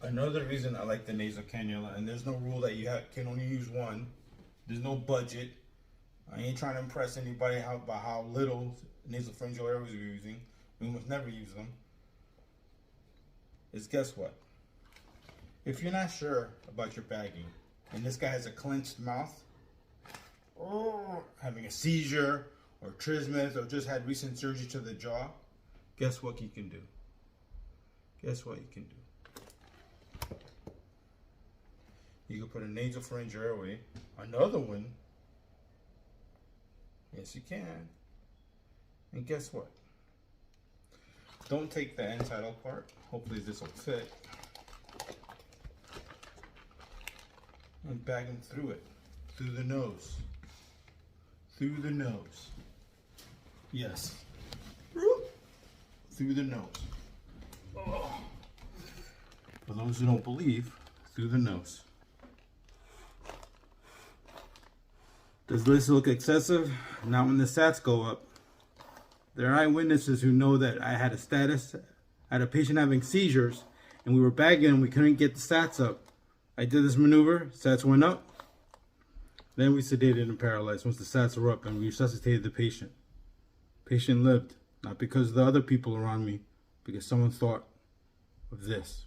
Another reason I like the nasal cannula, and there's no rule that you can only use one. There's no budget. I ain't trying to impress anybody about how little nasopharyngeal airways we're using. We must never use them. Is guess what? If you're not sure about your bagging, and this guy has a clenched mouth, or having a seizure, or trismus, or just had recent surgery to the jaw, guess what you can do? Guess what you can do? You can put a nasopharyngeal airway, another one. Yes, you can. And guess what? Don't take the end title part. Hopefully this will fit. And bag them through it. Through the nose. Through the nose. Yes. Through the nose. Oh. For those who don't believe, through the nose. Does this look excessive? Not when the stats go up. There are eyewitnesses who know that I had a patient having seizures, and we were bagging and we couldn't get the stats up. I did this maneuver, stats went up. Then we sedated and paralyzed once the stats were up, and we resuscitated the patient. Patient lived, not because of the other people around me, because someone thought of this.